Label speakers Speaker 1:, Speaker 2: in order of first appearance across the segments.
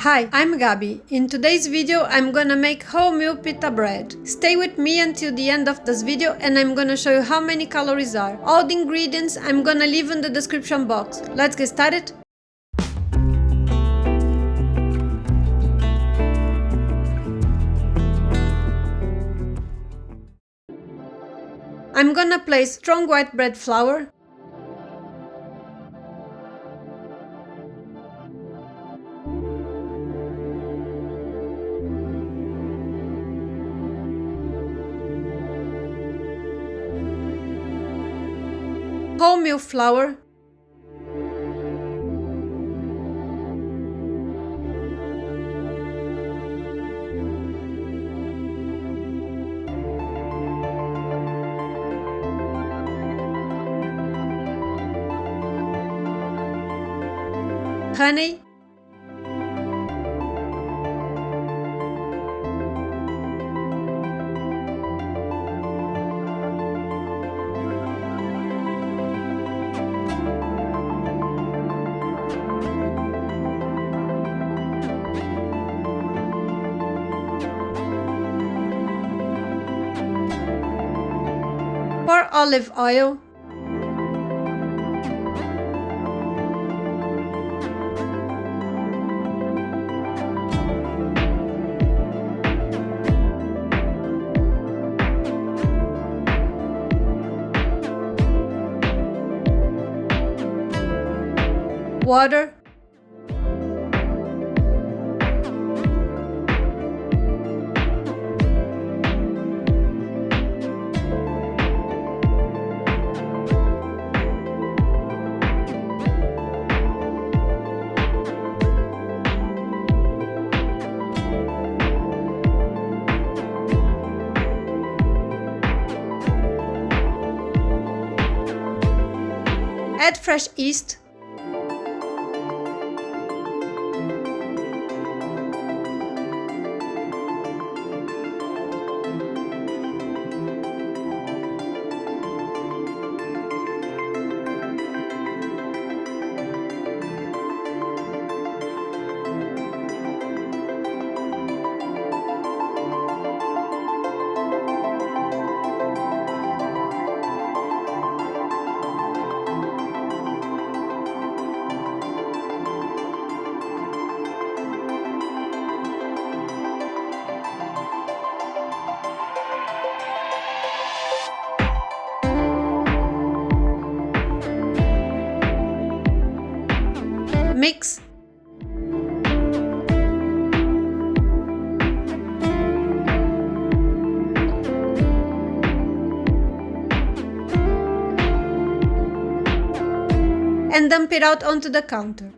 Speaker 1: Hi, I'm Gabi. In today's video, I'm gonna make wholemeal pita bread. Stay with me until the end of this video and I'm gonna show you how many calories are. All the ingredients I'm gonna leave in the description box. Let's get started. I'm gonna place strong white bread flour, wholemeal flour, honey, pour olive oil, water, add fresh yeast, mix, and dump it out onto the counter.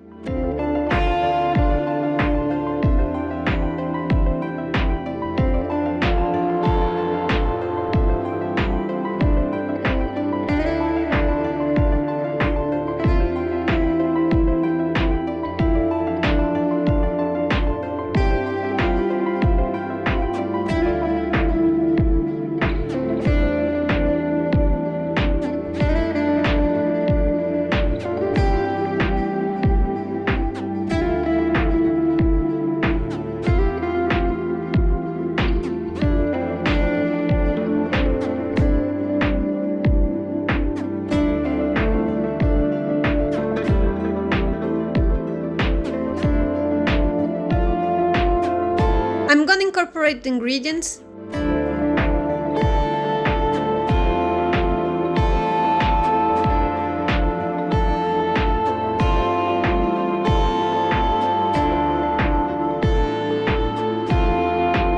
Speaker 1: I'm gonna incorporate the ingredients.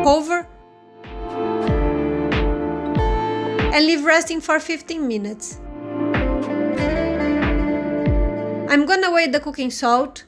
Speaker 1: Cover and leave resting for 15 minutes. I'm gonna weigh the cooking salt,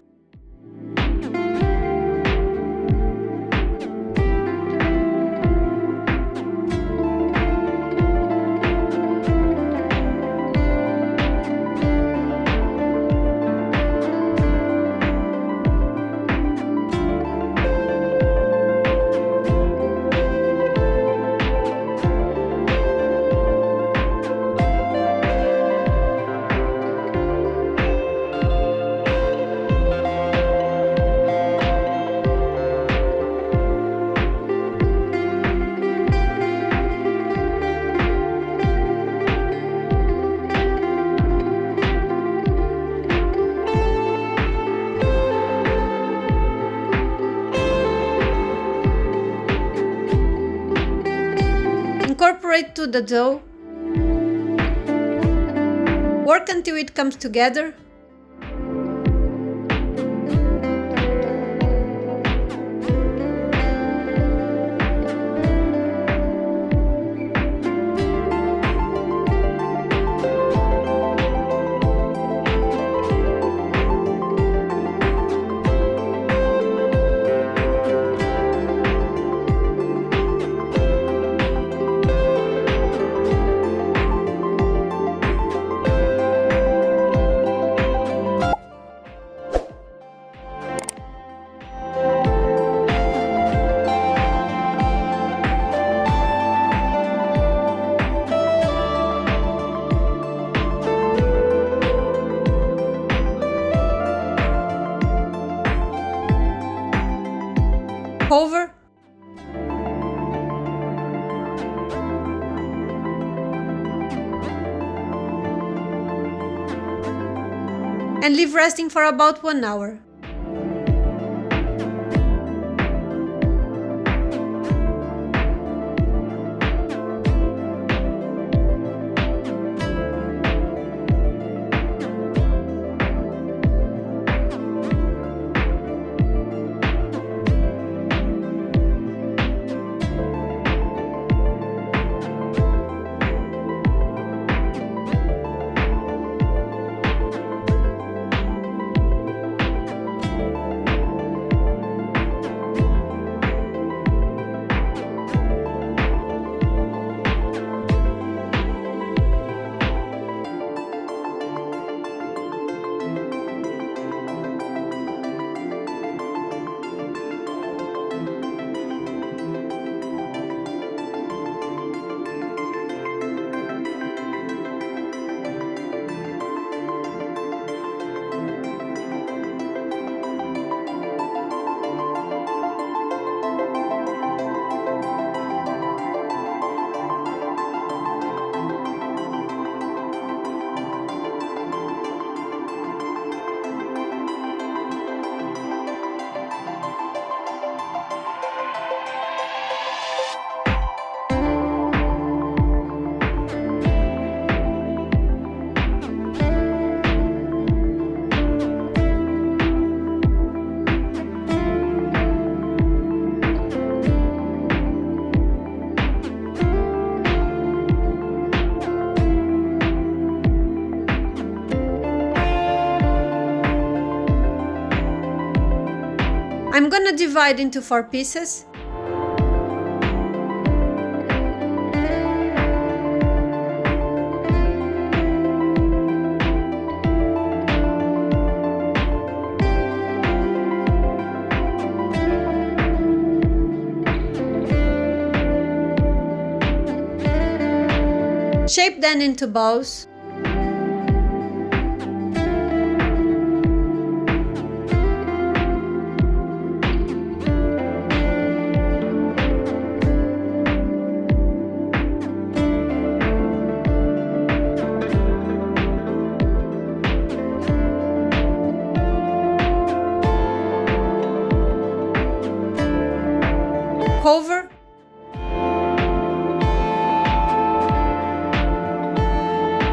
Speaker 1: separate to the dough. Work until it comes together. Cover. And leave resting for about 1 hour. I'm gonna divide into 4 pieces. Shape them into balls. Cover.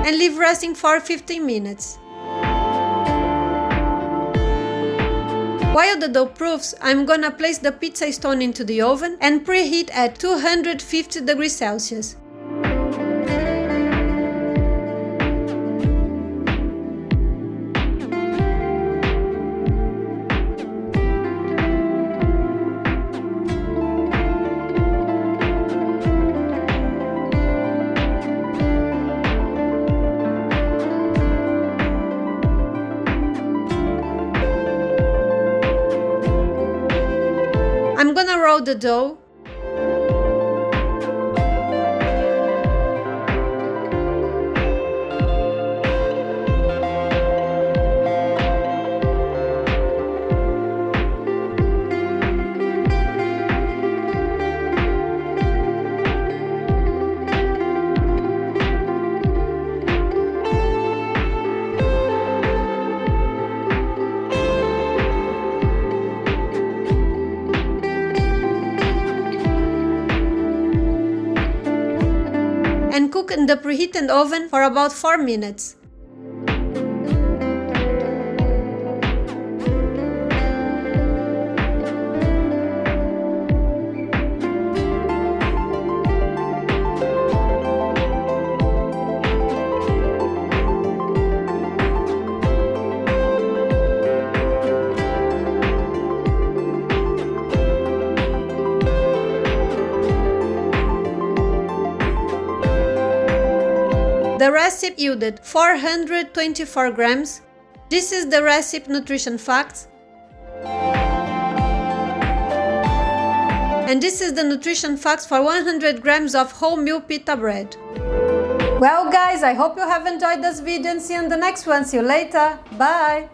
Speaker 1: And leave resting for 15 minutes. While the dough proofs, I'm gonna place the pizza stone into the oven and preheat at 250 degrees Celsius. I'm gonna roll the dough. cook in the preheated oven for about 4 minutes. The recipe yielded 424 grams. This is the recipe nutrition facts. And this is the nutrition facts for 100 grams of wholemeal pita bread. Well guys, I hope you have enjoyed this video and see you in the next one. See you later. Bye!